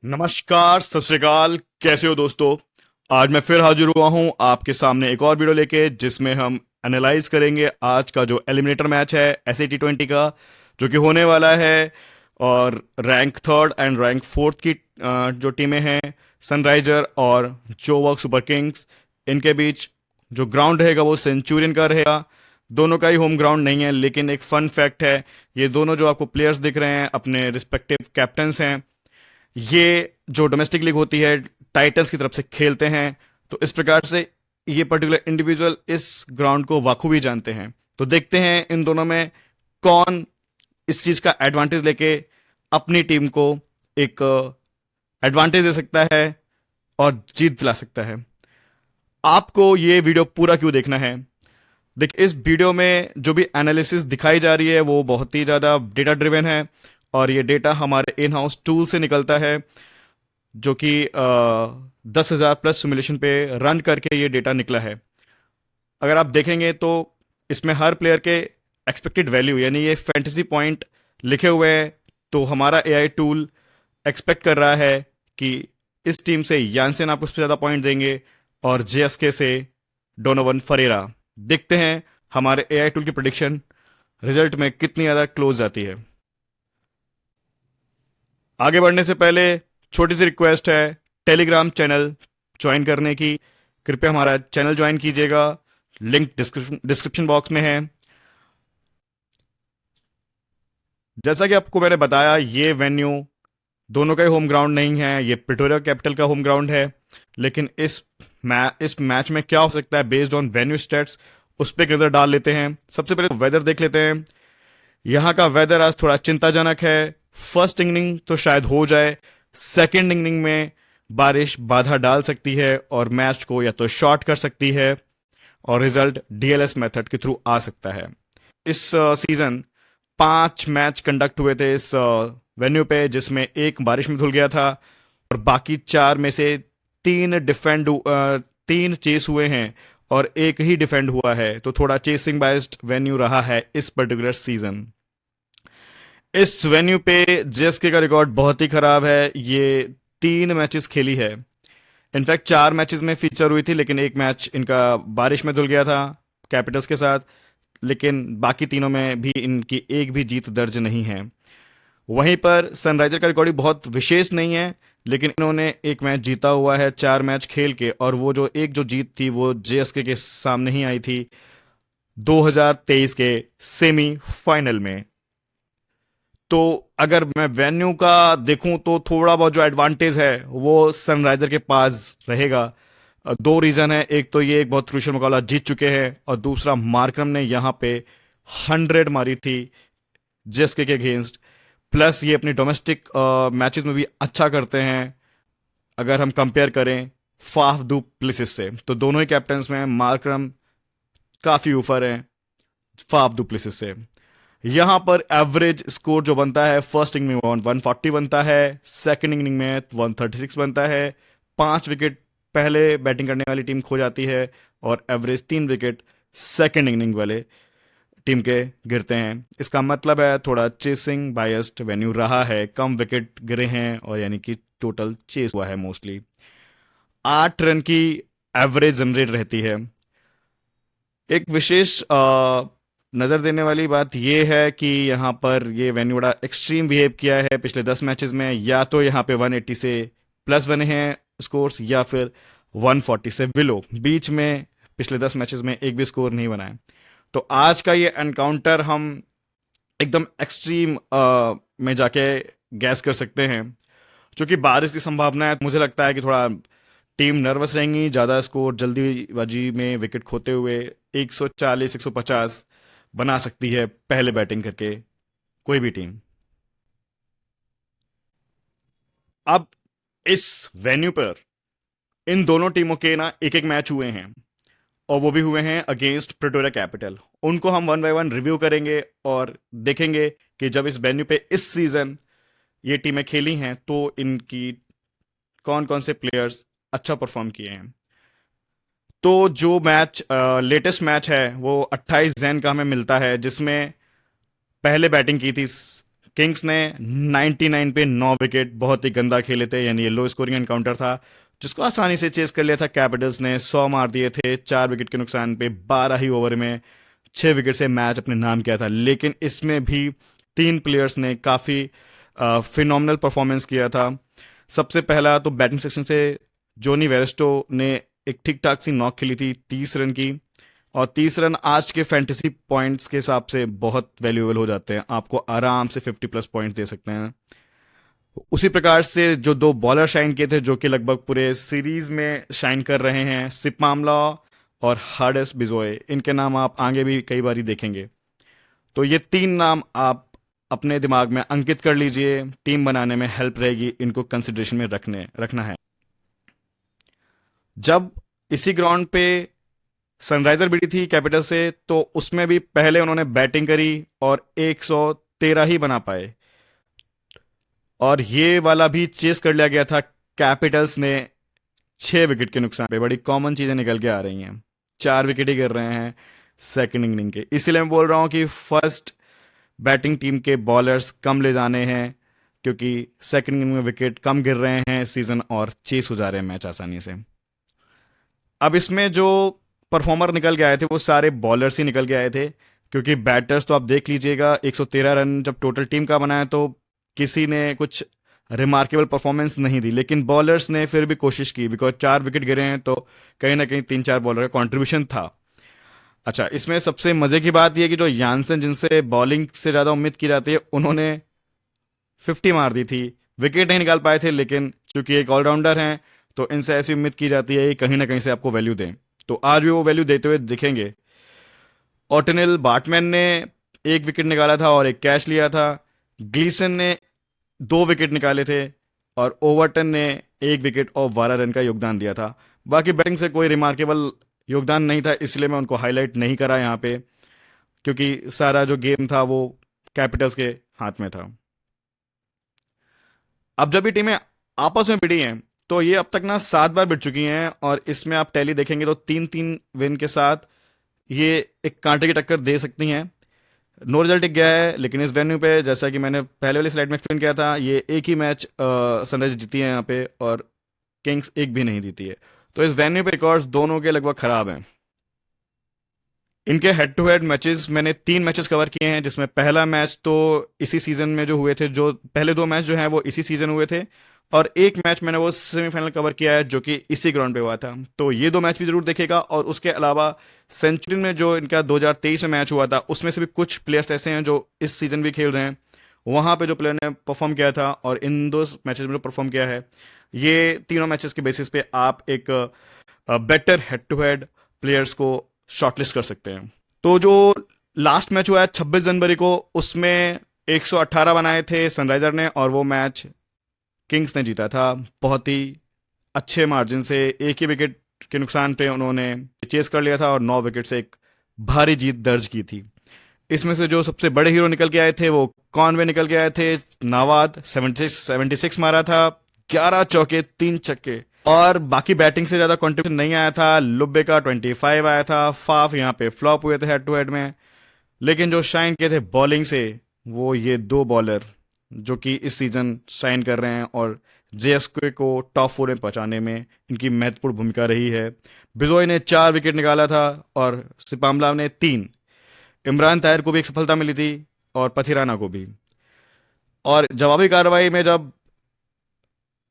नमस्कार, सत श्री अकाल। कैसे हो दोस्तों? आज मैं फिर हाजिर हुआ हूं आपके सामने एक और वीडियो लेके, जिसमें हम एनालाइज करेंगे आज का जो एलिमिनेटर मैच है ऐसे T20 का, जो कि होने वाला है। और rank third and rank fourth की जो टीमें हैं, सनराइजर और जोवॉक सुपर किंग्स, इनके बीच जो ग्राउंड रहेगा वो सेंचुरियन का रहेगा। दोनों का ही होम ग्राउंड नहीं है, लेकिन एक फन फैक्ट है, ये दोनों जो आपको प्लेयर्स दिख रहे हैं अपने रिस्पेक्टिव कैप्टन्स हैं। ये जो डोमेस्टिक लीग होती है, टाइटंस की तरफ से खेलते हैं। तो इस प्रकार से ये पर्टिकुलर इंडिविजुअल इस ग्राउंड को वाखूबी जानते हैं। तो देखते हैं इन दोनों में कौन इस चीज का एडवांटेज लेके अपनी टीम को एक एडवांटेज दे सकता है और जीत दिला सकता है। आपको ये वीडियो पूरा क्यों देखना है? देखिए, इस वीडियो में जो भी एनालिसिस दिखाई जा रही है वो बहुत ही ज़्यादा डेटा ड्रिवन है, और ये डेटा हमारे इन हाउस टूल से निकलता है, जो कि 10,000 प्लस सिमुलेशन पे रन करके ये डेटा निकला है। अगर आप देखेंगे तो इसमें हर प्लेयर के एक्सपेक्टेड वैल्यू, यानी ये फैंटेसी पॉइंट लिखे हुए हैं। तो हमारा एआई टूल एक्सपेक्ट कर रहा है कि इस टीम से यानसेन आपको सबसे ज़्यादा पॉइंट देंगे, और जेएसके से डोनोवन फरेरा। देखते हैं हमारे एआई टूल की प्रिडिक्शन रिजल्ट में कितनी ज़्यादा क्लोज जाती है। आगे बढ़ने से पहले छोटी सी रिक्वेस्ट है, टेलीग्राम चैनल ज्वाइन करने की। कृपया हमारा चैनल ज्वाइन कीजिएगा, लिंक डिस्क्रिप्शन बॉक्स में है। जैसा कि आपको मैंने बताया, ये वेन्यू दोनों का ही होम ग्राउंड नहीं है, ये प्रिटोरिया कैपिटल का होम ग्राउंड है। लेकिन इस मैच में क्या हो सकता है बेस्ड ऑन वेन्यू स्टेट्स, उस पर एक नजर डाल लेते हैं। सबसे पहले वेदर देख लेते हैं। यहाँ का वेदर आज थोड़ा चिंताजनक है। फर्स्ट इनिंग तो शायद हो जाए, सेकेंड इनिंग में बारिश बाधा डाल सकती है और मैच को या तो शॉर्ट कर सकती है, और रिजल्ट डीएलएस मेथड के थ्रू आ सकता है। इस सीजन 5 मैच कंडक्ट हुए थे इस वेन्यू पे, जिसमें एक बारिश में धुल गया था, और बाकी 4 में से 3 चेस हुए हैं और एक ही डिफेंड हुआ है। तो थोड़ा चेसिंग बाइस्ड वेन्यू रहा है इस पर्टिकुलर सीजन। इस वेन्यू पे जेएसके का रिकॉर्ड बहुत ही खराब है। ये 3 मैचेस खेली है, इनफैक्ट 4 मैचेस में फीचर हुई थी, लेकिन एक मैच इनका बारिश में धुल गया था कैपिटल्स के साथ। लेकिन बाकी तीनों में भी इनकी एक भी जीत दर्ज नहीं है। वहीं पर सनराइजर का रिकॉर्ड भी बहुत विशेष नहीं है, लेकिन इन्होंने एक मैच जीता हुआ है 4 मैच खेल के, और वो जो जीत थी वो जेएसके के सामने ही आई थी 2023 के सेमीफाइनल में। तो अगर मैं वेन्यू का देखूं तो थोड़ा बहुत जो एडवांटेज है वो सनराइजर के पास रहेगा। 2 रीजन है, एक तो ये एक बहुत क्रूशियल मुकाबला जीत चुके हैं, और दूसरा मार्करम ने यहाँ पे 100 मारी थी जेएसके के अगेंस्ट। प्लस ये अपनी डोमेस्टिक मैचेस में भी अच्छा करते हैं। अगर हम कंपेयर करें फाफ डू प्लेसिस से, तो दोनों ही कैप्टन्स में मार्करम काफी ऊपर हैं फाफ डू प्लेसिस से। यहां पर एवरेज स्कोर जो बनता है, फर्स्ट इनिंग में 140 बनता है, सेकंड इनिंग में 136 बनता है। 5 विकेट पहले बैटिंग करने वाली टीम खो जाती है, और एवरेज 3 विकेट सेकंड इनिंग वाले टीम के गिरते हैं। इसका मतलब है थोड़ा चेसिंग बायस्ड वेन्यू रहा है, कम विकेट गिरे हैं, और यानी कि टोटल चेस हुआ है मोस्टली। 8 रन की एवरेज जनरेट रहती है। एक विशेष नज़र देने वाली बात यह है कि यहाँ पर ये वेन्यू बड़ा एक्सट्रीम बिहेव किया है पिछले 10 मैचेस में। या तो यहाँ पे 180 से प्लस बने हैं स्कोर्स, या फिर 140 से बिलो। बीच में पिछले 10 मैचेस में एक भी स्कोर नहीं बना है। तो आज का ये एनकाउंटर हम एकदम एक्सट्रीम में जाके गैस कर सकते हैं। क्योंकि बारिश की संभावना है, मुझे लगता है कि थोड़ा टीम नर्वस रहेंगी, ज़्यादा स्कोर जल्दीबाजी में विकेट खोते हुए 140 150 बना सकती है पहले बैटिंग करके कोई भी टीम। अब इस वेन्यू पर इन दोनों टीमों के ना एक एक मैच हुए हैं, और वो भी हुए हैं अगेंस्ट प्रिटोरिया कैपिटल। उनको हम वन बाय वन रिव्यू करेंगे और देखेंगे कि जब इस वेन्यू पे इस सीजन ये टीमें खेली हैं तो इनकी कौन कौन से प्लेयर्स अच्छा परफॉर्म किए हैं। तो जो मैच लेटेस्ट मैच है वो 28 जैन का हमें मिलता है, जिसमें पहले बैटिंग की थी किंग्स ने 99 पे 9 विकेट बहुत ही गंदा खेले थे, यानी ये लो स्कोरिंग एनकाउंटर था जिसको आसानी से चेस कर लिया था। कैपिटल्स ने 100 मार दिए थे 4 विकेट के नुकसान पे, 12 ही ओवर में 6 विकेट से मैच अपने नाम किया था। लेकिन इसमें भी 3 प्लेयर्स ने काफ़ी फिनोमिनल परफॉर्मेंस किया था। सबसे पहला तो बैटिंग सेक्शन से जोनी वेरेस्टो ने एक ठीक ठाक सी नॉक खेली थी 30 रन की, और 30 रन आज के फैंटेसी पॉइंट्स के हिसाब से बहुत वैल्यूएबल हो जाते हैं, आपको आराम से 50+ पॉइंट दे सकते हैं। उसी प्रकार से जो 2 बॉलर शाइन किए थे जो कि लगभग पूरे सीरीज में शाइन कर रहे हैं, सिप मामला और हार्डिस बिजोए, इनके नाम आप आगे भी कई बार देखेंगे। तो ये 3 नाम आप अपने दिमाग में अंकित कर लीजिए, टीम बनाने में हेल्प रहेगी, इनको कंसिडरेशन में रखना है। जब इसी ग्राउंड पे सनराइजर भिड़ी थी कैपिटल से, तो उसमें भी पहले उन्होंने बैटिंग करी और 113 ही बना पाए, और ये वाला भी चेस कर लिया गया था कैपिटल्स ने 6 विकेट के नुकसान पे। बड़ी कॉमन चीजें निकल के आ रही हैं, 4 विकेट ही गिर रहे हैं सेकंड इनिंग के। इसीलिए मैं बोल रहा हूं कि फर्स्ट बैटिंग टीम के बॉलर्स कम ले जाने हैं, क्योंकि सेकंड इनिंग में विकेट कम गिर रहे हैं सीजन, और चेस हो जा रहे हैं मैच आसानी से। अब इसमें जो परफॉर्मर निकल के आए थे वो सारे बॉलर्स ही निकल के आए थे, क्योंकि बैटर्स तो आप देख लीजिएगा, 113 रन जब टोटल टीम का बनाया तो किसी ने कुछ रिमार्केबल परफॉर्मेंस नहीं दी, लेकिन बॉलर्स ने फिर भी कोशिश की, बिकॉज 4 विकेट गिरे हैं तो कहीं ना कहीं 3-4 बॉलर का कंट्रीब्यूशन था। अच्छा, इसमें सबसे मजे की बात यह कि जो यानसन, जिनसे बॉलिंग से ज्यादा उम्मीद की जाती है, उन्होंने 50 मार दी थी। विकेट नहीं निकाल पाए थे, लेकिन चूंकि एक ऑलराउंडर हैं तो इनसे ऐसी उम्मीद की जाती है कि कहीं ना कहीं से आपको वैल्यू दें, तो आज भी वो वैल्यू देते हुए दिखेंगे। ऑटनिल बार्टमैन ने 1 विकेट निकाला था और एक कैच लिया था। ग्लीसन ने 2 विकेट निकाले थे, और ओवरटन ने 1 विकेट और 12 रन का योगदान दिया था। बाकी बैटिंग से कोई रिमार्केबल योगदान नहीं था, इसलिए मैं उनको हाईलाइट नहीं करा यहाँ पे, क्योंकि सारा जो गेम था वो कैपिटल्स के हाथ में था। अब जब ये टीमें आपस में भिड़ी हैं तो ये अब तक ना 7 बार भिड़ चुकी हैं, और इसमें आप टैली देखेंगे तो 3-3 विन के साथ ये एक कांटे की टक्कर दे सकती हैं। नो रिजल्ट टिक गया है, लेकिन इस वेन्यू पे, जैसा कि मैंने पहले वाली स्लाइड में एक्सप्लेन किया था, ये एक ही मैच सनराइजर्स जीती है यहाँ पे, और किंग्स एक भी नहीं जीती है। तो इस वेन्यू पे रिकॉर्ड्स दोनों के लगभग खराब हैं। इनके हेड टू हेड मैचेस मैंने 3 मैचेस कवर किए हैं, जिसमें पहला मैच तो इसी सीजन में जो हुए थे, जो पहले 2 मैच जो हैं वो इसी सीजन हुए थे, और एक मैच मैंने वो सेमीफाइनल कवर किया है जो कि इसी ग्राउंड पे हुआ था। तो ये 2 मैच भी जरूर देखेगा, और उसके अलावा सेंचुरी में जो इनका 2023 में मैच हुआ था, उसमें से भी कुछ प्लेयर्स ऐसे हैं जो इस सीजन भी खेल रहे हैं, वहां पे जो प्लेयर ने परफॉर्म किया था और इन 2 मैचेस में जो परफॉर्म किया है, ये तीनों मैचेस के बेसिस पे आप एक better head to head players को शॉर्टलिस्ट कर सकते हैं। तो जो लास्ट मैच हुआ है 26 जनवरी को, उसमें 118 बनाए थे सनराइजर ने, और वो मैच किंग्स ने जीता था बहुत ही अच्छे मार्जिन से। एक ही विकेट के नुकसान पे उन्होंने चेस कर लिया था और 9 विकेट से एक भारी जीत दर्ज की थी। इसमें से जो सबसे बड़े हीरो निकल के आए थे वो कॉनवे निकल के आए थे। नवाद 76 मारा था, 11 चौके 3 छक्के, और बाकी बैटिंग से ज्यादा कंट्रीब्यूशन नहीं आया था। लुब्बे का 25 आया था। फाफ यहाँ पे फ्लॉप हुए थे हेड टू हेड में, लेकिन जो शाइन किए थे बॉलिंग से वो ये 2 बॉलर जो कि इस सीजन शाइन कर रहे हैं, और जेएसके को टॉप 4 में पहुंचाने में इनकी महत्वपूर्ण भूमिका रही है। बिजोय ने 4 विकेट निकाला था और सिपामला ने 3। इमरान ताहिर को भी एक सफलता मिली थी, और पथिराना को भी। और जवाबी कार्रवाई में जब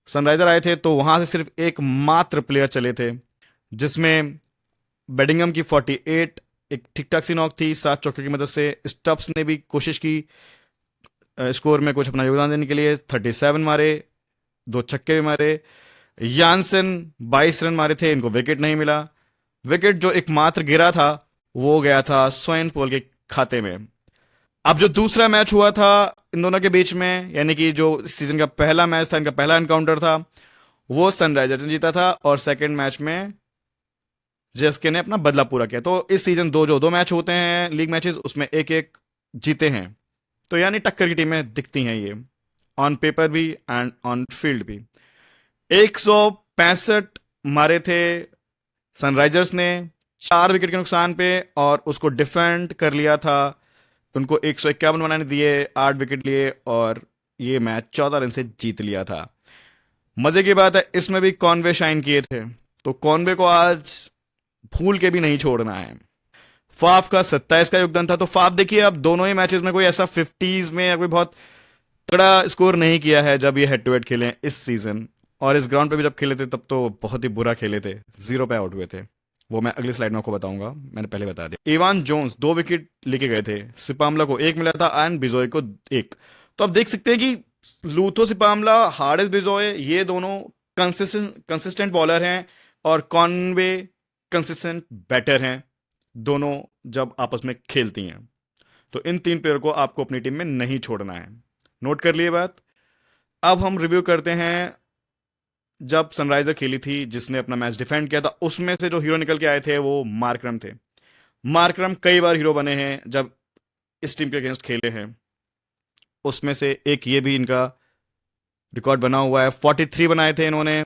सनराइजर आए थे तो वहां से सिर्फ एक मात्र प्लेयर चले थे, जिसमें बेडिंगम की 48 एक ठीक ठाक सी नॉक थी 7 चौके की मदद से। स्टप्स ने भी कोशिश की स्कोर में कुछ अपना योगदान देने के लिए, 37 मारे, 2 छक्के भी मारे। यानसन 22 रन मारे थे, इनको विकेट नहीं मिला। विकेट जो एकमात्र गिरा था वो गया था स्वयं पोल के खाते में। अब जो दूसरा मैच हुआ था इन दोनों के बीच में, यानी कि जो सीजन का पहला मैच था, इनका पहला एनकाउंटर था, वो सनराइजर्स ने जीता था, और सेकंड मैच में जेएसके ने अपना बदला पूरा किया। तो इस सीजन जो 2 मैच होते हैं लीग मैचेस, उसमें एक एक जीते हैं। तो यानी टक्कर की टीमें दिखती हैं ये, ऑन पेपर भी एंड ऑन फील्ड भी। 165 मारे थे सनराइजर्स ने 4 विकेट के नुकसान पे, और उसको डिफेंड कर लिया था उनको 151 बनाने दिए, 8 विकेट लिए और ये मैच 14 रन से जीत लिया था। मजे की बात है इसमें भी कॉनवे शाइन किए थे, तो कॉनवे को आज भूल के भी नहीं छोड़ना है। फाफ का 27 का योगदान था। तो फाफ देखिए अब दोनों ही मैचेस में कोई ऐसा 50s में या कोई बहुत तगड़ा स्कोर नहीं किया है जब ये हेड टू हेड खेले इस सीजन। और इस ग्राउंड पे भी जब खेले थे तब तो बहुत ही बुरा खेले थे, 0 पे आउट हुए थे। वो मैं अगली स्लाइड में आपको बताऊंगा, मैंने पहले बता दिया। इवान जोन्स 2 विकेट लेके गए थे, सिपामला को 1 मिला था एंड बिजोय को 1। तो आप देख सकते हैं कि लूथो सिपामला, हारिस बिजोय ये दोनों कंसिस्टेंट बॉलर हैं और कॉनवे कंसिस्टेंट बैटर हैं, दोनों जब आपस में खेलती हैं। तो इन 3 प्लेयर को आपको अपनी टीम में नहीं छोड़ना है। नोट कर लिए बात। अब हम रिव्यू करते हैं जब सनराइजर खेली थी जिसने अपना मैच डिफेंड किया था, उसमें से जो हीरो निकल के आए थे वो मार्करम थे। मार्करम कई बार हीरो बने हैं जब इस टीम के अगेंस्ट खेले हैं, उसमें से एक ये भी इनका रिकॉर्ड बना हुआ है। 43 बनाए थे इन्होंने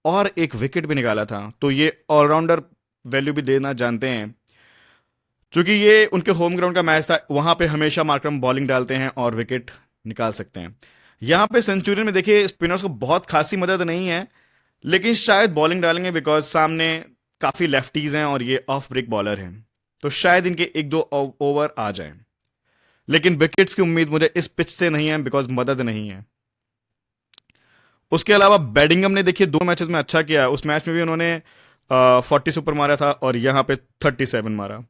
और एक विकेट भी निकाला था। तो ये ऑलराउंडर वैल्यू भी देना जानते हैं। क्योंकि ये उनके होम ग्राउंड का मैच था, वहां पे हमेशा मार्करम बॉलिंग डालते हैं और विकेट निकाल सकते हैं। यहां पे सेंचुरियन में देखिए स्पिनर्स को बहुत खासी मदद नहीं है, लेकिन शायद बॉलिंग डालेंगे बिकॉज सामने काफी लेफ्टीज हैं और ये ऑफ ब्रेक बॉलर हैं, तो शायद इनके 1-2 ओवर आ जाए। लेकिन विकेट्स की उम्मीद मुझे इस पिच से नहीं है बिकॉज मदद नहीं है। उसके अलावा बेडिंगम ने देखिए 2 मैचेस में अच्छा किया। उस मैच में भी उन्होंने 40 सुपर मारा था और यहां पे 37 मारा।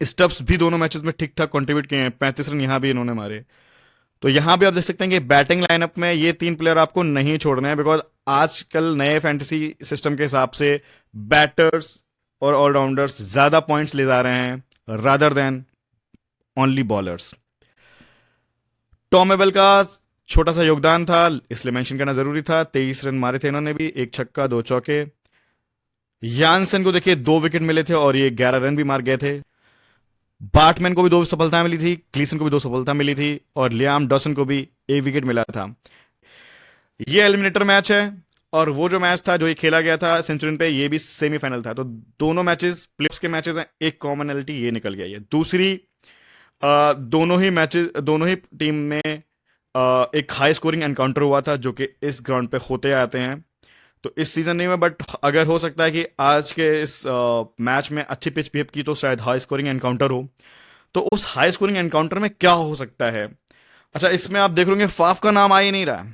स्टब्स भी दोनों मैचेस में ठीक ठाक कंट्रीब्यूट किए हैं, 35 रन यहां भी इन्होंने मारे। तो यहां भी आप देख सकते हैं कि बैटिंग लाइनअप में ये 3 प्लेयर आपको नहीं छोड़ने हैं बिकॉज आजकल नए फैंटेसी सिस्टम के हिसाब से बैटर्स और ऑलराउंडर्स ज्यादा पॉइंट्स ले जा रहे हैं rather than only bowlers. Tom able का छोटा सा योगदान था इसलिए मेंशन करना जरूरी था। 23 रन मारे थे इन्होंने भी, 1 छक्का 2 चौके। यानसन को देखिए 2 विकेट मिले थे और ये 11 रन भी मार गए थे। बार्टमैन को भी 2 सफलता मिली थी, क्लीसन को भी 2 सफलता मिली थी और लियाम डॉसन को भी 1 विकेट मिला था। ये एलिमिनेटर मैच है और वो जो मैच था जो ये खेला गया था सेंचुरियन पे, ये भी सेमीफाइनल था। तो दोनों मैचेस प्लेऑफ्स के मैचेस हैं, एक कॉमनैलिटी ये निकल गया है। दूसरी दोनों ही मैचेस, दोनों ही टीम में एक हाई स्कोरिंग एनकाउंटर हुआ था जो कि इस ग्राउंड पे होते आते हैं। तो इस सीजन नहीं हुआ बट अगर हो सकता है कि आज के इस मैच में अच्छी पिच बिहेव की तो शायद हाई स्कोरिंग एनकाउंटर हो। तो उस हाई स्कोरिंग एनकाउंटर में क्या हो सकता है? अच्छा, इसमें आप देख लोगे फाफ का नाम आ ही नहीं रहा।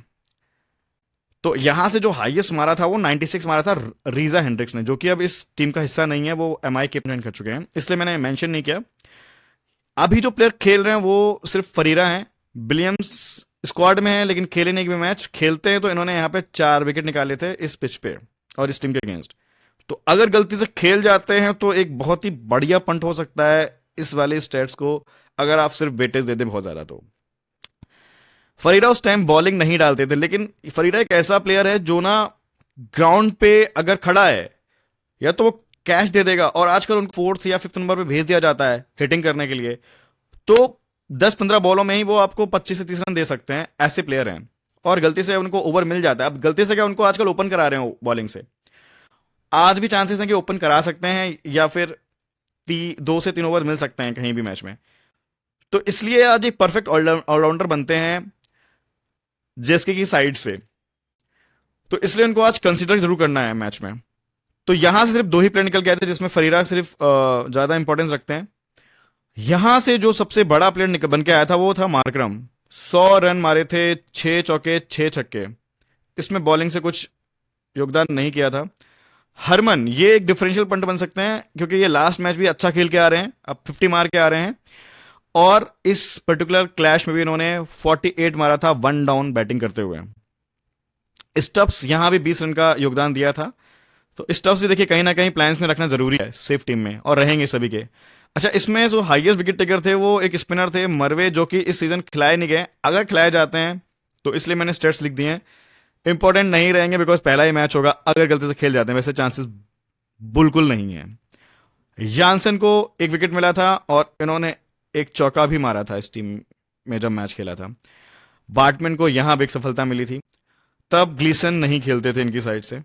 तो यहां से जो हाईएस्ट मारा था वो 96 मारा था रीजा हेंड्रिक्स ने, जो कि अब इस टीम का हिस्सा नहीं है, वो एमआई कैप्टन कर चुके हैं, इसलिए मैंने मेंशन नहीं किया। अभी जो प्लेयर खेल रहे हैं वो सिर्फ फरीरा हैं, विलियम्स स्क्वाड में है लेकिन खेले नहीं। भी मैच खेलते हैं तो इन्होंने यहाँ पे 4 विकेट निकाले थे इस पिच पे और इस टीम के अगेंस्ट। तो अगर गलती से खेल जाते हैं तो एक बहुत ही बढ़िया पंट हो सकता है इस वाले स्टेट्स को, अगर आप सिर्फ वेटेज दे दें बहुत ज्यादा। तो फरीदा उस टाइम बॉलिंग नहीं डालते थे, लेकिन फरीदा एक ऐसा प्लेयर है जो ना ग्राउंड पे अगर खड़ा है या तो वो कैच दे देगा, और आजकल उनको 4th या 5th नंबर पे भेज दिया जाता है हिटिंग करने के लिए। तो 10-15 बॉलों में ही वो आपको 25 से 30 रन दे सकते हैं, ऐसे प्लेयर हैं। और गलती से उनको ओवर मिल जाता है। अब गलती से क्या, उनको आजकल ओपन करा रहे हो बॉलिंग से, आज भी चांसेस हैं कि ओपन करा सकते हैं या फिर 2 से 3 ओवर मिल सकते हैं कहीं भी मैच में। तो इसलिए आज एक परफेक्ट ऑलराउंडर बनते हैं जेएसके की साइड से। तो इसलिए उनको आज कंसिडर जरूर करना है मैच में। तो यहां से सिर्फ 2 ही प्लेयर निकल गए थे जिसमें फरीरा सिर्फ ज्यादा इंपॉर्टेंस रखते हैं। यहां से जो सबसे बड़ा प्लेयर बन के आया था वो था मार्करम। 100 रन मारे थे, 6 चौके 6 छक्के। इसमें बॉलिंग से कुछ योगदान नहीं किया था। हरमन ये एक डिफरेंशियल पंट बन सकते हैं क्योंकि ये लास्ट मैच भी अच्छा खेल के आ रहे हैं, अब 50 मार के आ रहे हैं। और इस पर्टिकुलर क्लैश में भी इन्होंने 48 मारा था 1 डाउन बैटिंग करते हुए। स्टब्स यहां भी 20 रन का योगदान दिया था। तो स्टब्स भी देखिए कहीं ना कहीं प्लान्स में रखना जरूरी है सेफ टीम में, और रहेंगे सभी के। अच्छा, इसमें जो हाईएस्ट विकेट टेकर थे वो एक स्पिनर थे मरवे, जो कि इस सीजन खिलाए नहीं गए, अगर खिलाए जाते हैं तो इसलिए मैंने स्टेट्स लिख दिए हैं। इंपॉर्टेंट नहीं रहेंगे बिकॉज पहला ही मैच होगा, अगर गलती से खेल जाते हैं वैसे चांसेस बिल्कुल नहीं है। यानसन को 1 विकेट मिला था और इन्होंने 1 चौका भी मारा था इस टीम में जब मैच खेला था। बार्टमैन को यहां भी एक सफलता मिली थी, तब ग्लीसन नहीं खेलते थे इनकी साइड से।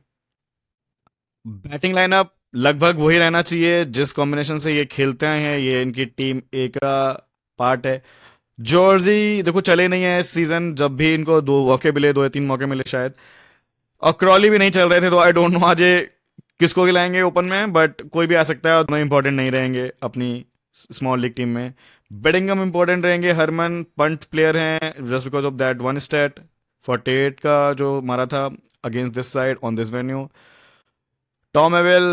बैटिंग लाइनअप लगभग वही रहना चाहिए जिस कॉम्बिनेशन से ये खेलते हैं। ये इनकी टीम ए का पार्ट है। जॉर्जी देखो चले नहीं है इस सीजन, जब भी इनको दो मौके मिले, दो या तीन मौके मिले शायद, और क्रॉली भी नहीं चल रहे थे, तो आई डोंट नो आज ये किसको खिलाएंगे ओपन में, बट कोई भी आ सकता है और दोनों इंपॉर्टेंट नहीं रहेंगे अपनी स्मॉल लीग टीम में। बेडिंगम इंपॉर्टेंट रहेंगे, हरमन पंट प्लेयर हैं just because of that one stat 48 का जो मारा था against this side on this venue. Tom Abell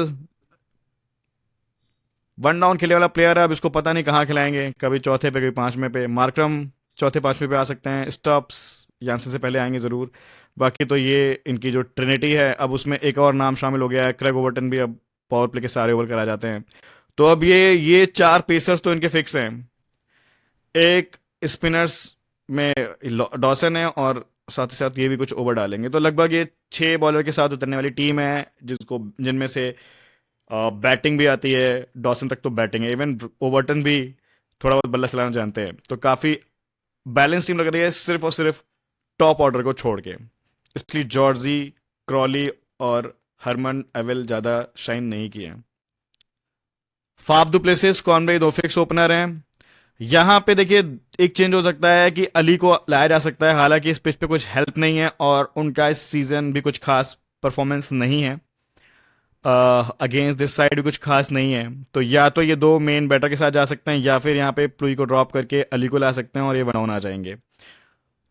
one down खेलने वाला प्लेयर है, अब इसको पता नहीं कहाँ खिलाएंगे, कभी चौथे पे कभी पांचवें पे। मार्क्रम चौथे पांचवें पे आ सकते हैं, स्टॉप्स यानसे से पहले आएंगे जरूर। बाकी तो ये इनकी जो ट्रिनिटी है, अब उसमें एक और नाम शामिल हो गया है, क्रेग ओवर्टन भी अब पावर प्ले के सारे ओवर करा जाते हैं। तो अब ये चार पेसर्स तो इनके फिक्स हैं। एक स्पिनर्स में डॉसन है और साथ ही साथ ये भी कुछ ओवर डालेंगे, तो लगभग ये छह बॉलर के साथ उतरने वाली टीम है, जिसको जिनमें से बैटिंग भी आती है, डॉसन तक तो बैटिंग है, इवन ओवर्टन भी थोड़ा बहुत बल्ला चलाना जानते हैं, तो काफी बैलेंस टीम लग रही है सिर्फ और सिर्फ टॉप ऑर्डर को छोड़ के। इसलिए जॉर्जी, क्रॉली और हरमन एवेल ज्यादा शाइन नहीं किए। फाफ डू प्लेसेस, कॉनवे दो फिक्स ओपनर हैं। यहां पे देखिए एक चेंज हो सकता है कि अली को लाया जा सकता है, हालांकि इस पिच पे कुछ हेल्प नहीं है और उनका इस सीजन भी कुछ खास परफॉर्मेंस नहीं है, अगेंस्ट दिस साइड भी कुछ खास नहीं है। तो या तो ये दो मेन बैटर के साथ जा सकते हैं, या फिर यहाँ पे प्लूई को ड्रॉप करके अली को ला सकते हैं और ये वन डाउन आ जाएंगे।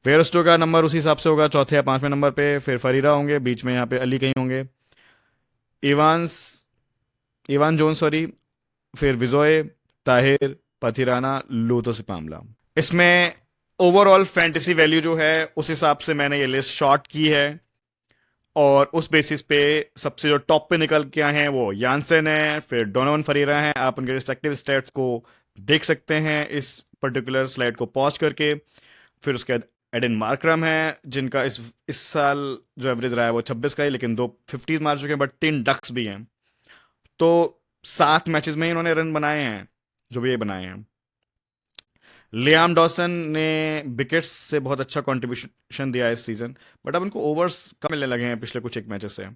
वेयरस्टो का नंबर उसी हिसाब से होगा, चौथे या पांचवें नंबर पे, फिर फरीरा होंगे, बीच में यहाँ पे अली कहीं होंगे, इवांस इवान जोन सॉरी, फिर विजोय, ताहिर, पथिराना, लूथो मामला। इसमें ओवरऑल फैंटेसी वैल्यू जो है उस हिसाब से मैंने ये लिस्ट शॉर्ट की है, और उस बेसिस पे सबसे जो टॉप पे निकल के आए हैं वो यानसेन है, फिर डोनोवन फरीरा हैं। आप उनके रिस्पेक्टिव स्टैट्स को देख सकते हैं इस पर्टिकुलर स्लाइड को पॉज करके। फिर उसके बाद एडन मार्करम है, जिनका इस साल जो एवरेज रहा है वो 26 का ही, लेकिन दो 50 मार चुके हैं, बट 3 डक्स भी हैं, तो 7 मैचेस में ही इन्होंने रन बनाए हैं जो भी ये बनाए हैं। लियाम डॉसन ने विकेट्स से बहुत अच्छा कंट्रीब्यूशन दिया है इस सीजन, बट अब इनको ओवर्स कम मिलने लगे हैं पिछले कुछ एक मैचेस से।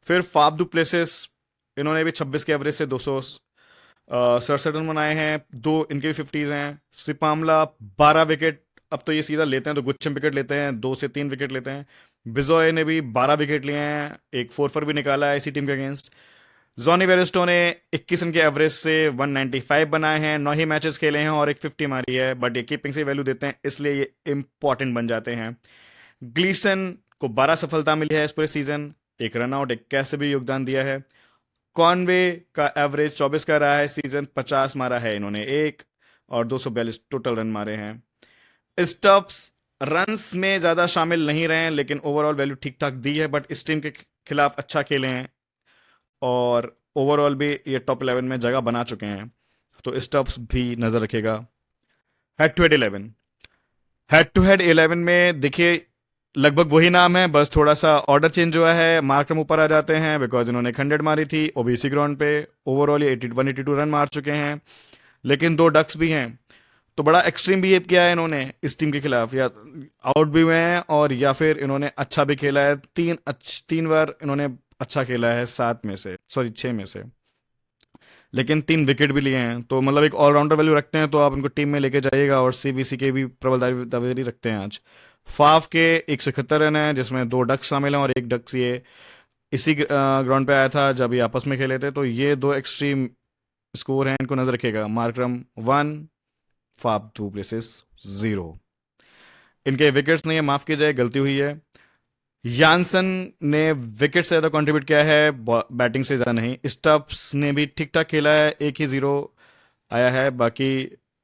फिर फाफ डू प्लेसेस, इन्होंने भी 26 के एवरेज से 267 रन बनाए हैं, दो इनके भी 50s हैं। सिपामला 12 विकेट, अब तो ये सीधा लेते हैं तो गुच्छम विकेट लेते हैं, 2 से 3 विकेट लेते हैं। बिजोय ने भी 12 विकेट लिए हैं, एक 4 भी निकाला है इसी टीम के अगेंस्ट। जॉनी वेरेस्टो ने 21 रन के एवरेज से 195 बनाए हैं, 9 ही मैचेस खेले हैं और एक 50 मारी है, बट ये कीपिंग से वैल्यू देते हैं इसलिए ये इंपॉर्टेंट बन जाते हैं। ग्लीसन को 12 सफलता मिली है इस पूरे सीजन, एक रन आउट, एक कैच से भी योगदान दिया है। कॉनवे का एवरेज 24 का रहा है सीजन, 50 मारा है इन्होंने एक, और 242 टोटल रन मारे हैं। स्टब्स रन्स में ज्यादा शामिल नहीं रहे हैं, लेकिन ओवरऑल वैल्यू ठीक ठाक दी है, बट इस टीम के खिलाफ अच्छा खेले हैं और ओवरऑल भी ये टॉप 11 में जगह बना चुके हैं, तो स्टब्स भी नजर रखेगा। Head to head 11, head to head 11 में देखिए लगभग वही नाम है, बस थोड़ा सा ऑर्डर चेंज हुआ है। मार्करम ऊपर आ जाते हैं बिकॉज इन्होंने 100 मारी थी ओबीसी ग्राउंड पे, ओवरऑल ये 182 रन मार चुके हैं, लेकिन दो डक्स भी हैं, तो बड़ा एक्सट्रीम बिहेव किया है इन्होंने इस टीम के खिलाफ, या आउट भी हुए हैं और या फिर इन्होंने अच्छा भी खेला है। 3 बार इन्होंने अच्छा खेला है 7 में से, सॉरी 6 में से, लेकिन 3 विकेट भी लिए हैं, तो मतलब एक ऑलराउंडर वैल्यू रखते हैं तो आप इनको टीम में लेके जाइएगा, और सीबीसी के भी प्रबल दावेदारी रखते हैं आज। फाफ के 171 रन है, जिसमें 2 डक्स शामिल हैं और एक डक्स ये इसी ग्राउंड पे आया था जब ये आपस में खेले थे, तो ये दो एक्सट्रीम स्कोर हैं, इनको नजर रखेगा। Markram 1, Faf 2 places 0। इनके विकेट्स नहीं है, माफ कीजिए गलती हुई है। यानसन ने विकेट से ज्यादा कंट्रीब्यूट किया है, बैटिंग से ज्यादा नहीं। स्टब्स ने भी ठीक ठाक खेला है, एक ही 0 आया है, बाकी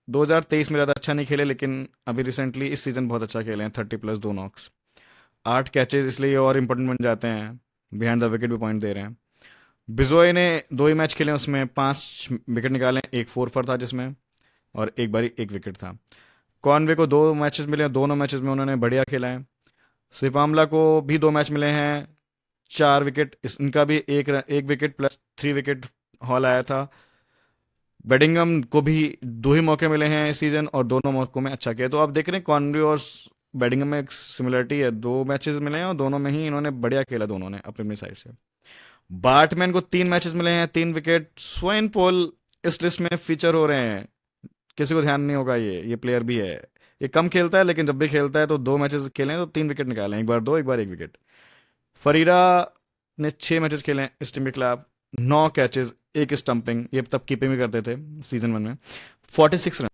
2023 में ज्यादा अच्छा नहीं खेले, लेकिन अभी रिसेंटली इस सीजन बहुत अच्छा खेले हैं, 30+ 2 नॉक्स, 8 कैचेज, इसलिए और इंपॉर्टेंट बन जाते हैं, बिहाइंड द विकेट भी पॉइंट दे रहे हैं। बिजोय ने 2 ही मैच खेले, उसमें 5 विकेट निकाले, एक 4 था जिसमें, और एक बारी एक विकेट था। कॉनवे को 2 मैचेस मिले, दोनों मैचेस में उन्होंने बढ़िया खेला है। सिपामला को भी 2 मैच मिले हैं, 4 विकेट, इनका भी एक विकेट प्लस 3 विकेट हॉल आया था। बेडिंगम को भी 2 ही मौके मिले हैं इस सीजन और दोनों मौकों में अच्छा किया, तो आप देख रहे हैं कॉनवे और बेडिंगम में एक सिमिलरिटी है, 2 मैचेस मिले हैं और दोनों में ही इन्होंने बढ़िया खेला, दोनों ने अपनी अपनी साइड से। बार्टमैन को 3 मैचेस मिले हैं, 3 विकेट। स्वैन पोल इस लिस्ट में फीचर हो रहे हैं, किसी को ध्यान नहीं होगा ये प्लेयर भी है। ये कम खेलता है, लेकिन जब भी खेलता है तो 2 मैचेस खेले तो 3 विकेट निकाले, एक बार 2, एक बार 1 विकेट। फरीरा ने 6 मैचेस खेले हैं इस टीम के खिलाफ, 9 कैचेस, एक स्टंपिंग, ये तब कीपिंग भी करते थे सीजन 1 में, 46 रन।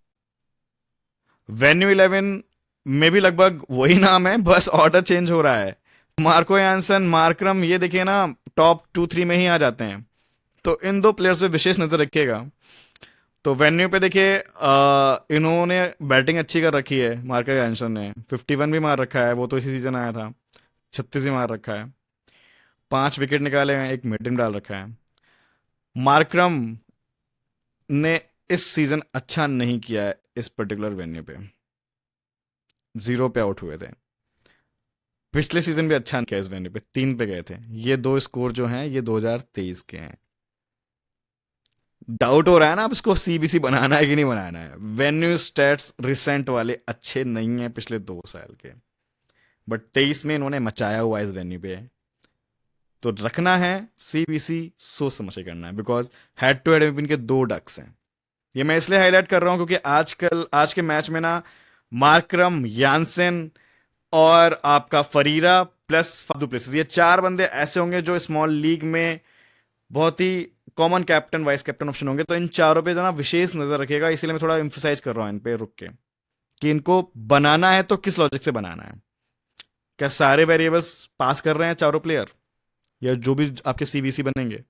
वेन्यू 11 में भी लगभग वही नाम है, बस ऑर्डर चेंज हो रहा है। मार्को यानसन, मार्करम, ये देखिए ना, टॉप 2-3 में ही आ जाते हैं। तो इन दो प्लेयर्स पे विशेष नजर रखिएगा। तो वेन्यू पे देखिए, इन्होंने बैटिंग अच्छी कर रखी है। मार्को यानसन ने 51 भी मार रखा है, वो तो इसी सीजन आया था। 36 भी मार रखा है, 5 विकेट निकाले हैं, एक मिड डाल रखा है। मार्करम ने इस सीजन अच्छा नहीं किया है इस पर्टिकुलर वेन्यू पे, 0 पे आउट हुए थे। पिछले सीजन भी अच्छा नहीं किया इस वेन्यू पे, 3 पे गए थे। ये दो स्कोर जो हैं ये 2023 के हैं। डाउट हो रहा है ना अब इसको सीबीसी बनाना है कि नहीं बनाना है। वेन्यू स्टैट्स रिसेंट वाले अच्छे नहीं हैं पिछले 2 साल के, बट 23 में इन्होंने मचाया हुआ है इस वेन्यू पे। तो रखना है सीबीसी, सोच समझ के करना है, बिकॉज हेड टू हेड में भी इनके 2 डक्स हैं। ये मैं इसलिए हाईलाइट कर रहा हूं क्योंकि आज के मैच में ना, मार्करम, यानसेन और आपका फरीरा प्लस फादू प्लेसेस, ये 4 बंदे ऐसे होंगे जो स्मॉल लीग में बहुत ही common captain vice captain option होंगे। तो इन चारों पे जना विशेष नजर रखिएगा, इसीलिए मैं थोड़ा एम्फोसाइज कर रहा हूं इन पे रुक के, कि इनको बनाना है तो किस लॉजिक से बनाना है। क्या सारे वेरिएबल्स पास कर रहे हैं चारों प्लेयर, या जो भी आपके सीबीसी बनेंगे।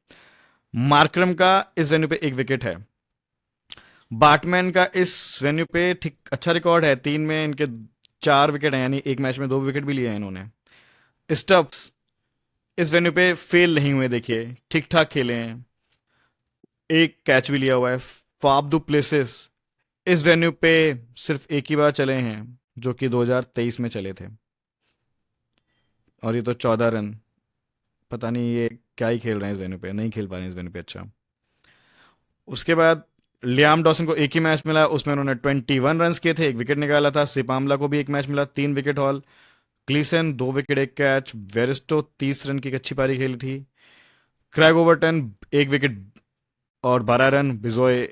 मार्करम का इस वेन्यू पे 1 विकेट है। बाटमैन का इस वेन्यू पे ठीक अच्छा रिकॉर्ड है, 3 में इनके 4 विकेट हैं, यानी एक मैच में 2 विकेट भी लिए हैं इन्होंने। स्टब्स इस वेन्यू पे फेल नहीं हुए, देखिए ठीक ठाक खेले हैं, एक कैच भी लिया हुआ है। फाफ डू प्लेसेस इस वेन्यू पे सिर्फ एक ही बार चले हैं, जो कि 2023 में चले थे, और ये तो 14 रन। पता नहीं ये क्या ही खेल रहे हैं इस वेन्यू पे, नहीं खेल पा रहे हैं इस वेन्यू पे अच्छा। उसके बाद लियाम डॉसन को एक ही मैच मिला, उसमें उन्होंने 21 रन किए थे, 1 विकेट निकाला था। सिपामला को भी एक मैच मिला, 3 wicket haul. Gleeson 2 wicket 1 catch. Bairstow 30 run की एक अच्छी पारी खेली थी। क्रैग ओवर्टन 1 विकेट और 12 रन। Bijoy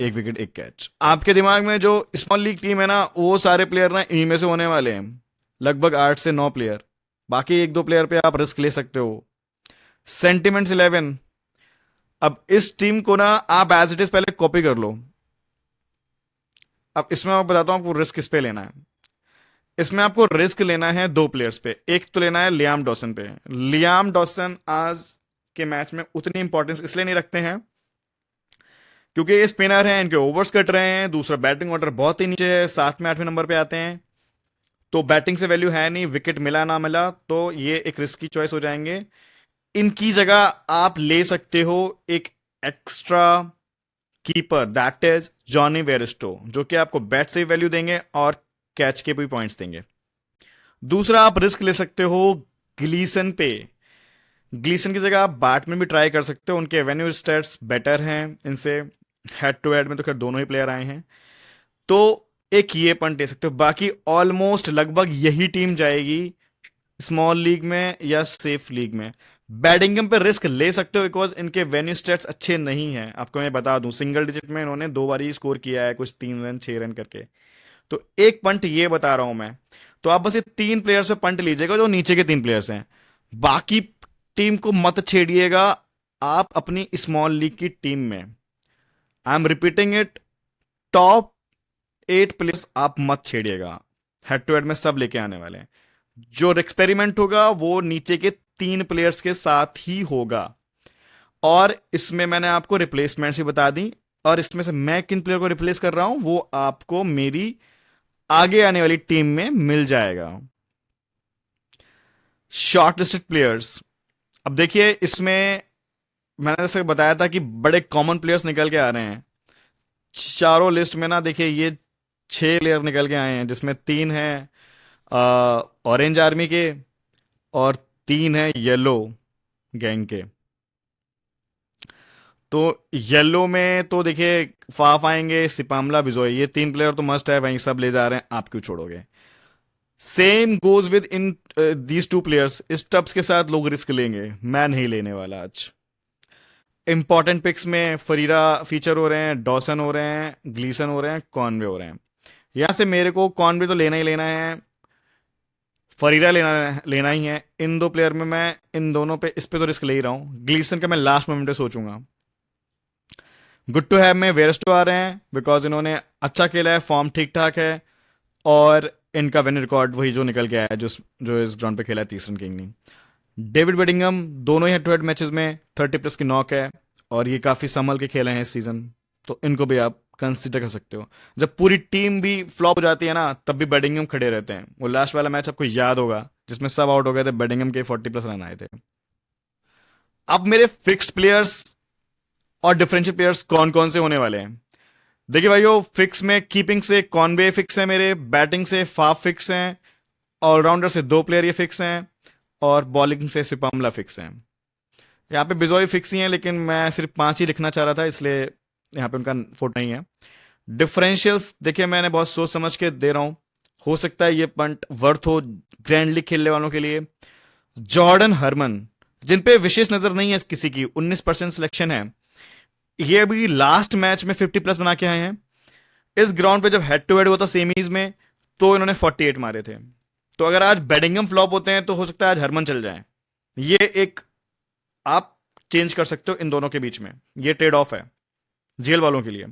1 wicket 1 catch. आपके दिमाग में जो स्मॉल लीग टीम है ना, वो सारे प्लेयर ना इन्हीं में से होने वाले हैं, लगभग 8 से 9 प्लेयर। बाकी 1-2 प्लेयर पे आप रिस्क ले सकते हो। सेंटिमेंट्स 11, अब इस टीम को ना आप एज इट इज पहले कॉपी कर लो। अब इसमें मैं बताता हूं आपको रिस्क किस पे लेना है। इसमें आपको रिस्क लेना है 2 प्लेयर्स पे। एक तो लेना है लियाम डॉसन पे। लियाम डॉसन आज के मैच में उतनी इंपॉर्टेंस इसलिए नहीं रखते हैं क्योंकि ये स्पिनर हैं, इनके ओवर्स कट रहे हैं, दूसरा बैटिंग ऑर्डर बहुत ही नीचे है, 7वें 8वें नंबर पे आते हैं, तो बैटिंग से वैल्यू है नहीं, विकेट मिला ना मिला तो ये एक रिस्की चॉइस हो जाएंगे। इनकी जगह आप ले सकते हो एक extra keeper, that is Jonny Bairstow, जो कि आपको बैट से भी वैल्यू देंगे और कैच के भी पॉइंट्स देंगे। दूसरा आप रिस्क ले सकते हो ग्लीसन पे। ग्लीसन की जगह आप बैटमैन भी ट्राई कर सकते हो, उनके एवेन्यू स्टैट्स बेटर हैं इनसे। हेड टू हेड में तो खैर दोनों ही प्लेयर आए हैं, तो एक ये पॉइंट ले सकते हो। बाकी ऑलमोस्ट लगभग यही टीम जाएगी स्मॉल लीग में या सेफ लीग में। बैटिंगम पे रिस्क ले सकते हो बिकॉज इनके वेन्यू स्टेट्स अच्छे नहीं हैं। आपको मैं बता दूं, सिंगल डिजिट में इन्होंने 2 बार ही स्कोर किया है, कुछ 3 रन 6 रन करके। तो एक पंट ये बता रहा हूं मैं। तो आप बस ये 3 प्लेयर्स पे पंट लीजिएगा जो नीचे के 3 प्लेयर्स हैं, बाकी टीम को मत छेड़िएगा आप अपनी स्मॉल लीग की टीम में। I am repeating it, top 8 players आप मत छेड़िएगा। हेड टू हेड में सब लेके आने वाले हैं। जो एक्सपेरिमेंट होगा वो नीचे के 3 प्लेयर्स के साथ ही होगा, और इसमें मैंने आपको रिप्लेसमेंट्स भी बता दी, और इसमें से मैं किन प्लेयर को रिप्लेस कर रहा हूं वो आपको मेरी आगे आने वाली टीम में मिल जाएगा। शॉर्ट लिस्टेड प्लेयर्स, अब देखिए इसमें मैंने जैसे बताया था कि बड़े कॉमन प्लेयर्स निकल के आ रहे हैं चारों लिस्ट में ना। देखिए ये 6 प्लेयर निकल के आए हैं, जिसमें 3 हैं ऑरेंज आर्मी के और 3 हैं येलो गैंग के। तो येलो में तो देखिए फाफ आएंगे, सिपामला, बिजोय, ये 3 प्लेयर तो मस्ट है, वहीं सब ले जा रहे हैं, आप क्यों छोड़ोगे। Same goes with in these 2 players. Stubbs के साथ लोग रिस्क लेंगे, मैं नहीं लेने वाला आज। इंपॉर्टेंट पिक्स में फरीरा फीचर हो रहे हैं, डॉसन हो रहे हैं, ग्लीसन हो रहे हैं, कॉनवे हो रहे हैं। यहाँ से मेरे को कॉनवे तो लेना ही लेना है, फरीरा लेना ही है। इन दो प्लेयर में मैं इन दोनों पे इस पे तो रिस्क ले ही रहा हूँ। ग्लीसन का मैं लास्ट मोमेंट पे सोचूंगा। गुड टू हैव में वेरस्टो आ रहे हैं बिकॉज इन्होंने अच्छा खेला है, फॉर्म ठीक ठाक है, और इनका विन रिकॉर्ड वही जो निकल के आया है, जो जो इस ग्राउंड पे खेला है, 30 रन किंग नहीं। डेविड बेडिंगम दोनों ही हेड टू हेड मैचेस में 30+ की नॉक है, और ये काफी संभल के खेले हैं इस सीजन, तो इनको भी आप कंसिडर कर सकते हो। जब पूरी टीम भी फ्लॉप हो जाती है ना, तब भी बेडिंगम खड़े रहते हैं। वो लास्ट वाला मैच आपको याद होगा जिसमें सब आउट हो गए थे, बेडिंगम के 40+ रन आए थे। अब मेरे फिक्स्ड प्लेयर्स और डिफरेंशियल प्लेयर्स कौन कौन से होने वाले हैं? देखिए भाइयों, फिक्स में कीपिंग से कॉनवे फिक्स है मेरे, बैटिंग से फाफ फिक्स हैं, ऑलराउंडर से 2 प्लेयर ये फिक्स हैं, और बॉलिंग से सिपामला फिक्स हैं। यहाँ पे बिजोई फिक्स ही हैं, लेकिन मैं सिर्फ 5 ही लिखना चाह रहा था, इसलिए यहाँ पे उनका फोटो नहीं है। डिफरेंशियल्स देखिए मैंने बहुत सोच समझ के दे रहा हूं, हो सकता है ये पंट वर्थ हो ग्रैंड लीग खेलने वालों के लिए। जॉर्डन हरमन, जिन पे विशेष नजर नहीं है किसी की, 19% सिलेक्शन है, ये अभी लास्ट मैच में 50+ बना के आए हैं। इस ग्राउंड पे जब हेड टू हेड हुआ था सेमीज में, तो इन्होंने 48 मारे थे। तो अगर आज बेडिंगम फ्लॉप होते हैं, तो हो सकता है आज हरमन चल जाए। ये एक आप चेंज कर सकते हो इन दोनों के बीच में, ये ट्रेड ऑफ है जेल वालों के लिए।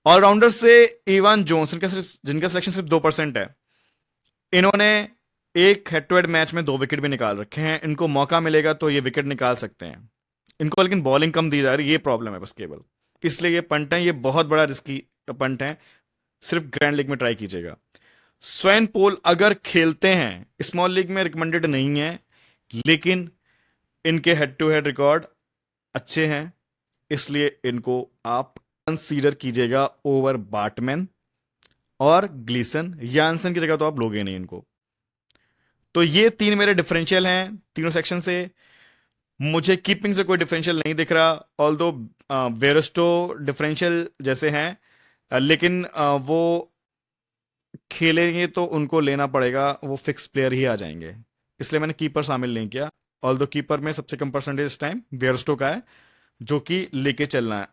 ऑलराउंडर से इवान जोन्स, जिनका सिलेक्शन सिर्फ 2% है, इन्होंने एक हेड टू हेड मैच में 2 विकेट भी निकाल रखे हैं। इनको मौका मिलेगा तो ये विकेट निकाल सकते हैं। इनको लेकिन बॉलिंग कम दी जा रही है, ये प्रॉब्लम है बस केवल, इसलिए ये पंट है, ये बहुत बड़ा रिस्की पंट है। सिर्फ ग्रैंड लीग में ट्राई कीजिएगा। स्वैन पोल अगर खेलते हैं, स्मॉल लीग में रिकमेंडेड नहीं है, लेकिन इनके हेड टू हेड रिकॉर्ड अच्छे हैं, इसलिए इनको आप कंसीडर कीजिएगा ओवर बाटमैन और ग्लीसन। यानसन की जगह तो आप लोगे नहीं इनको। तो ये 3 मेरे डिफरेंशियल हैं तीनों सेक्शन से। मुझे कीपिंग से कोई डिफरेंशियल नहीं दिख रहा, ऑल दो वेरस्टो डिफरेंशियल जैसे हैं, लेकिन वो खेलेंगे तो उनको लेना पड़ेगा, वो फिक्स प्लेयर ही आ जाएंगे, इसलिए मैंने कीपर शामिल नहीं किया। ऑल दो कीपर में सबसे कम परसेंटेज इस टाइम वेरस्टो का है, जो कि लेके चलना है।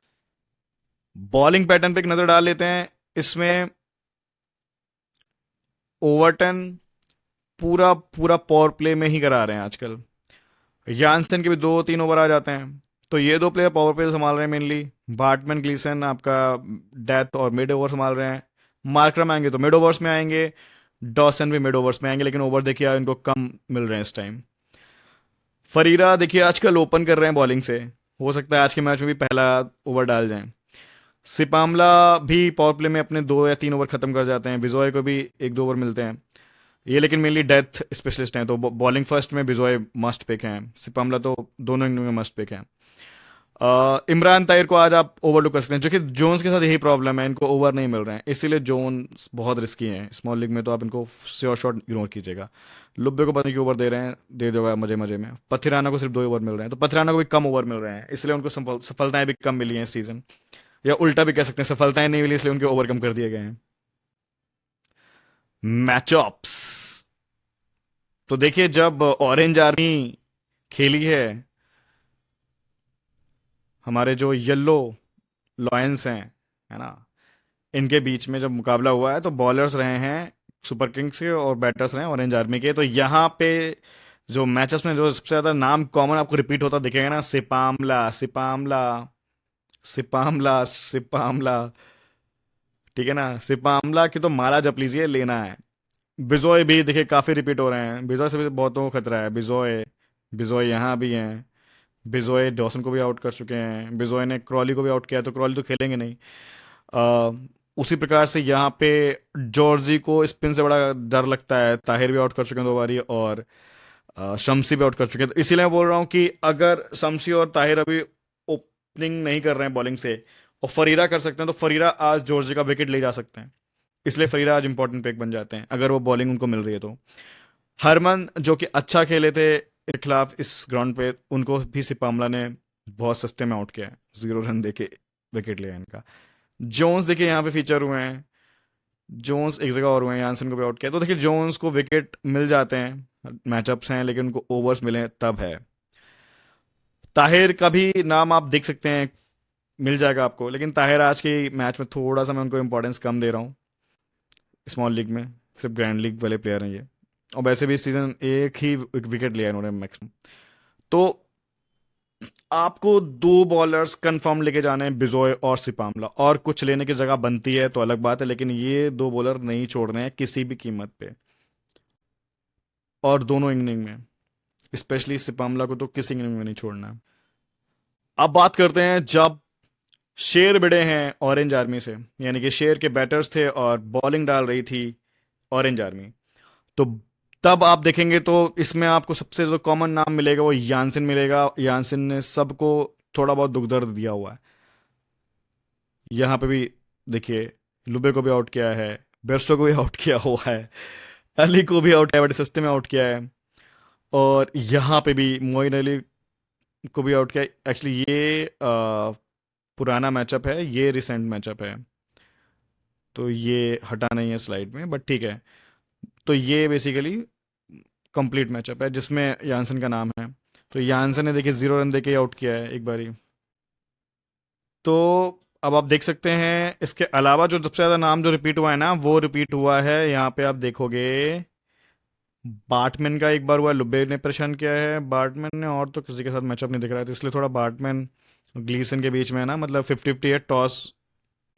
बॉलिंग पैटर्न पे एक नजर डाल लेते हैं। इसमें ओवरटन पूरा पूरा पावर प्ले में ही करा रहे हैं आजकल। यानसन के भी 2-3 ओवर आ जाते हैं, तो ये 2 प्लेयर पावर प्ले संभाल रहे हैं मेनली। बार्टमैन ग्लीसन आपका डेथ और मिड ओवर संभाल रहे हैं। मार्करम आएंगे तो मिड ओवर्स में आएंगे, डॉसन भी मिड ओवर्स में आएंगे, लेकिन ओवर देखिए इनको कम मिल रहे हैं इस टाइम। फरीरा देखिए आजकल ओपन कर रहे हैं बॉलिंग से, हो सकता है आज के मैच में भी पहला ओवर डाल जाएं। सिपामला भी पावर प्ले में अपने 2 या 3 ओवर खत्म कर जाते हैं। बिजॉय को भी 1-2 ओवर मिलते हैं। ये लेकिन मेनली डेथ स्पेशलिस्ट हैं, तो बॉलिंग फर्स्ट में बिजॉय मस्ट पिक हैं, सिपामला तो दोनों इनिंग में मस्ट पिक हैं। इमरान ताहिर को आज आप ओवरलुक कर सकते हैं, जो कि जोन्स के साथ यही प्रॉब्लम है, इनको ओवर नहीं मिल रहे हैं, इसीलिए जोन्स बहुत रिस्की हैं स्मॉल लीग में, तो आप इनको श्योर शॉट इग्नोर कीजिएगा। लुब्बे को पता नहीं क्यों ओवर दे रहे हैं, दे दोगा मजे मजे में। पथिराना को सिर्फ 2 ओवर मिल रहे हैं, तो पथिराना को भी कम ओवर मिल रहे हैं, इसलिए उनको सफलताएं भी कम मिली हैं इस सीजन, या उल्टा भी कह सकते हैं सफलताएं नहीं मिली इसलिए उनके ओवर कम कर दिए गए हैं। मैचअप्स तो देखिए, जब ऑरेंज आर्मी खेली है, हमारे जो येलो लॉयंस हैं, है ना, इनके बीच में जब मुकाबला हुआ है, तो बॉलर्स रहे हैं सुपर किंग्स के और बैटर्स रहे हैं ऑरेंज आर्मी के। तो यहाँ पे जो मैचेस में जो सबसे ज्यादा नाम कॉमन आपको रिपीट होता दिखेगा ना, सिपामला सिपामला सिपामला सिपामला, ठीक है ना, सिपामला की तो माला जप लीजिए, लेना है। बिजोय भी देखिए काफी रिपीट हो रहे हैं, बिजोय से भी बहुतों को खतरा है। बिजोय बिजोय यहाँ भी हैं। बिजोय डॉसन को भी आउट कर चुके हैं, बिजोय ने क्रॉली को भी आउट किया, तो क्रॉली तो खेलेंगे नहीं। अ, उसी प्रकार से यहाँ पे जॉर्जी को स्पिन से बड़ा डर लगता है, ताहिर भी आउट कर चुके हैं 2 बारी, और शम्सी भी आउट कर चुके हैं। तो इसीलिए मैं बोल रहा हूँ कि अगर शम्सी और ताहिर अभी ओपनिंग नहीं कर रहे हैं बॉलिंग से, और फरीरा कर सकते हैं, तो फरीरा आज जॉर्जी का विकेट ले जा सकते हैं, इसलिए फरीरा आज इंपॉर्टेंट पिक बन जाते हैं अगर वो बॉलिंग उनको मिल रही है तो। हरमन जो कि अच्छा खेले थे के खिलाफ इस ग्राउंड पे, उनको भी सिपामला ने बहुत सस्ते में आउट किया है, 0 रन देके विकेट लिया है इनका। जोन्स देखिए यहाँ पे फीचर हुए हैं, जोन्स एक जगह और हुए हैं, यानसन को भी आउट किया, तो देखिए जोन्स को विकेट मिल जाते हैं, मैचअप्स हैं, लेकिन उनको ओवर्स मिले तब है। ताहिर का भी नाम आप देख सकते हैं, मिल जाएगा आपको, लेकिन ताहिर आज के मैच में थोड़ा सा मैं उनको इंपॉर्टेंस कम दे रहा हूँ। स्मॉल लीग में सिर्फ ग्रैंड लीग वाले प्लेयर हैं ये, और वैसे भी इस सीजन एक ही विकेट लिया है इन्होंने मैक्सिमम। तो आपको दो बॉलर्स कंफर्म लेके जाने हैं, बिजोय और सिपामला, और कुछ लेने की जगह बनती है तो अलग बात है, लेकिन ये दो बॉलर नहीं छोड़ने हैं किसी भी कीमत पे, और दोनों इनिंग में, स्पेशली सिपामला को तो किसी इनिंग में नहीं छोड़ना है। अब बात करते हैं जब शेर भिड़े हैं ऑरेंज आर्मी से, यानी कि शेर के बैटर्स थे और बॉलिंग डाल रही थी ऑरेंज आर्मी, तो तब आप देखेंगे तो इसमें आपको सबसे जो कॉमन नाम मिलेगा वो यानसिन मिलेगा। यानसिन ने सबको थोड़ा बहुत दुख दर्द दिया हुआ है। यहाँ पे भी देखिए, लुबे को भी आउट किया है, बेरस्टो को भी आउट किया हुआ है, अली को भी आउट किया है, बड़े सस्ते में आउट किया है, और यहाँ पे भी मोइन अली को भी आउट किया है। एक्चुअली ये पुराना मैचअप है, ये रिसेंट मैचअप है, तो ये हटा नहीं है स्लाइड में, बट ठीक है। तो ये बेसिकली कंप्लीट मैचअप है जिसमें यानसन का नाम है। तो यानसन ने देखिए 0 रन देके आउट किया है एक बारी। तो अब आप देख सकते हैं इसके अलावा जो सबसे ज्यादा नाम जो रिपीट हुआ है ना, वो रिपीट हुआ है यहाँ पे आप देखोगे, बार्टमैन का एक बार हुआ, लुबे ने परेशान किया है बार्टमैन ने, और तो किसी के साथ मैचअप नहीं दिख रहा है, तो इसलिए थोड़ा बार्टमैन ग्लीसन के बीच में है ना, मतलब 50-50 है, टॉस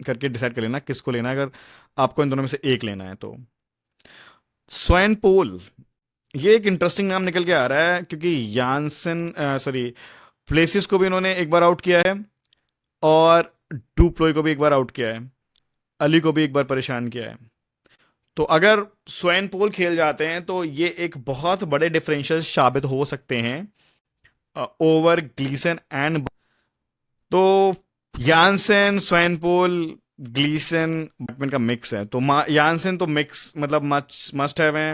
करके डिसाइड कर लेना किसको लेना है, अगर आपको इन दोनों में से एक लेना है तो। स्वैन पोल, ये एक इंटरेस्टिंग नाम निकल के आ रहा है, क्योंकि यानसन सॉरी प्लेसिस को भी इन्होंने एक बार आउट किया है, और डुप्लोय को भी एक बार आउट किया है, अली को भी एक बार परेशान किया है। तो अगर स्वैन पोल खेल जाते हैं तो ये एक बहुत बड़े डिफरेंशियल साबित हो सकते हैं ओवर ग्लीसन एंड, तो Jansen, Swanepoel, Gleeson, Batman का मिक्स है, तो यानसेन तो मिक्स मतलब मस्ट हैव है,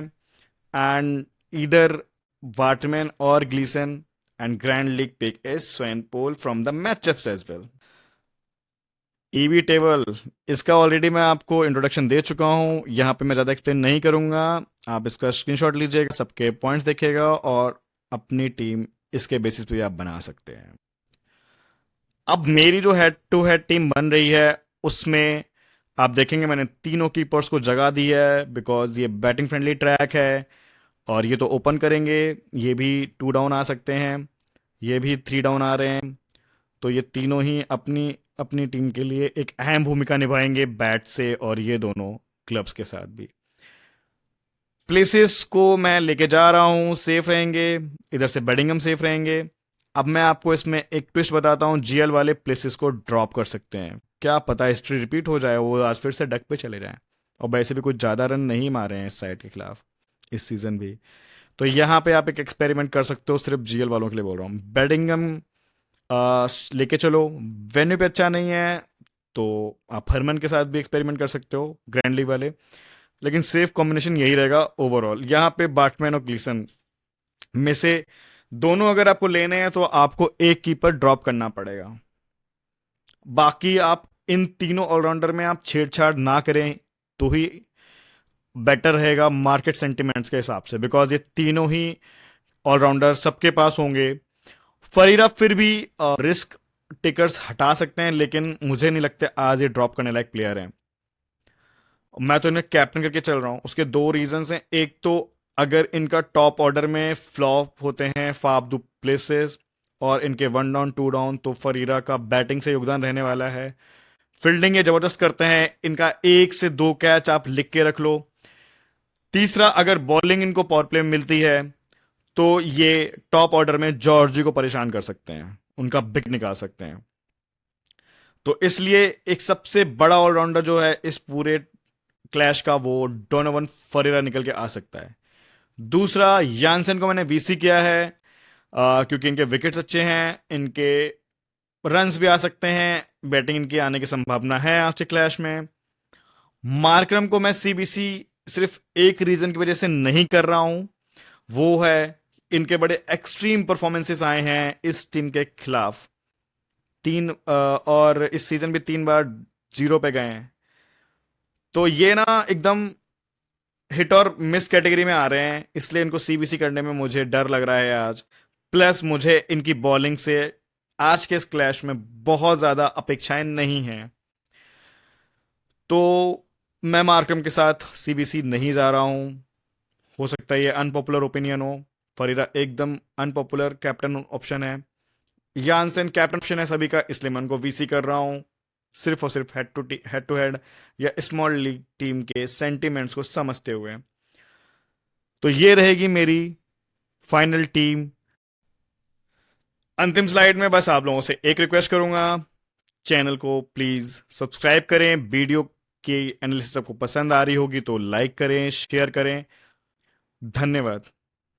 एंड ईदर वाटरमैन और Gleeson, and grand league pick is Swanepoel from the matchups as well. EV table, इसका already मैं आपको इंट्रोडक्शन दे चुका हूं, यहां पे मैं ज़्यादा एक्सप्लेन नहीं करूंगा। आप इसका स्क्रीनशॉट लीजिएगा, सबके पॉइंट्स देखिएगा, और अपनी टीम इसके बेसिस पे भी आप बना सकते हैं। अब मेरी जो हेड टू हेड टीम बन रही है उसमें आप देखेंगे मैंने तीनों कीपर्स को जगह दी है, बिकॉज ये बैटिंग फ्रेंडली ट्रैक है, और ये तो ओपन करेंगे, ये भी 2 डाउन आ सकते हैं, ये भी 3 डाउन आ रहे हैं, तो ये तीनों ही अपनी अपनी टीम के लिए एक अहम भूमिका निभाएंगे बैट से, और ये दोनों क्लब्स के साथ भी। प्लेसेस को मैं लेके जा रहा हूं, सेफ रहेंगे, इधर से बेडिंगम सेफ रहेंगे। अब मैं आपको इसमें एक ट्विस्ट बताता हूं, जीएल वाले प्लेसेस को ड्रॉप कर सकते हैं, क्या पता हिस्ट्री रिपीट हो जाए, वो आज फिर से डक पे चले जाएं, और वैसे भी कुछ ज़्यादा रन नहीं मारे हैं इस साइड के खिलाफ इस सीजन भी। तो यहाँ पे आप एक एक्सपेरिमेंट कर सकते हो, सिर्फ जीएल वालों के लिए बोल रहा हूँ। बेडिंगम लेके चलो, वेन्यू पे अच्छा नहीं है तो आप हरमन के साथ भी एक्सपेरिमेंट कर सकते हो, ग्रैंड लीग वाले, लेकिन सेफ कॉम्बिनेशन यही रहेगा ओवरऑल। यहाँ पे बार्टमैन और ग्लीसन में से दोनों अगर आपको लेने हैं तो आपको एक कीपर ड्रॉप करना पड़ेगा, बाकी आप इन तीनों ऑलराउंडर में आप छेड़छाड़ ना करें तो ही बेटर रहेगा मार्केट सेंटिमेंट्स के हिसाब से, बिकॉज ये तीनों ही ऑलराउंडर सबके पास होंगे। फरीरा फिर भी रिस्क टेकर्स हटा सकते हैं, लेकिन मुझे नहीं लगता आज ये ड्रॉप करने लायक प्लेयर हैं। मैं तो इन्हें कैप्टन करके चल रहा हूं, उसके दो रीजंस हैं। एक तो अगर इनका टॉप ऑर्डर में फ्लॉप होते हैं फाफ दु प्लेसेस और इनके 1 डाउन 2 डाउन, तो फरीरा का बैटिंग से योगदान रहने वाला है। फील्डिंग ये जबरदस्त करते हैं, इनका 1 से 2 कैच आप लिख के रख लो। तीसरा, अगर बॉलिंग इनको पावर प्ले में मिलती है तो ये टॉप ऑर्डर में जॉर्जी को परेशान कर सकते हैं, उनका बिग निकाल सकते हैं। तो इसलिए एक सबसे बड़ा ऑलराउंडर जो है इस पूरे क्लैश का, वो डोनोवन फरेरा निकल के आ सकता है। दूसरा, यानसन को मैंने वीसी किया है, क्योंकि इनके विकेट्स अच्छे हैं, इनके रन्स भी आ सकते हैं, बैटिंग इनकी आने की संभावना है आज के क्लैश में। मार्करम को मैं सीबीसी सिर्फ एक रीजन की वजह से नहीं कर रहा हूं, वो है इनके बड़े एक्सट्रीम परफॉर्मेंसेस आए हैं इस टीम के खिलाफ, और इस सीजन भी 3 बार 0 पे गए हैं, तो ये ना एकदम हिट और मिस कैटेगरी में आ रहे हैं, इसलिए इनको सीबीसी करने में मुझे डर लग रहा है आज। प्लस मुझे इनकी बॉलिंग से आज के इस क्लैश में बहुत ज्यादा अपेक्षाएं नहीं हैं। तो मैं मार्करम के साथ सीबीसी नहीं जा रहा हूं। हो सकता है ये अनपॉपुलर ओपिनियन हो, फरीदा एकदम अनपॉपुलर कैप्टन ऑप्शन है, यानसेन कैप्टन ऑप्शन है सभी का, इसलिए मैं उनको वीसी कर रहा हूं, सिर्फ और सिर्फ हेड टू हेड या स्मॉल लीग टीम के सेंटिमेंट्स को समझते हुए। तो ये रहेगी मेरी फाइनल टीम। अंतिम स्लाइड में बस आप लोगों से एक रिक्वेस्ट करूंगा, चैनल को प्लीज सब्सक्राइब करें, वीडियो की एनालिसिस आपको पसंद आ रही होगी तो लाइक करें, शेयर करें। धन्यवाद।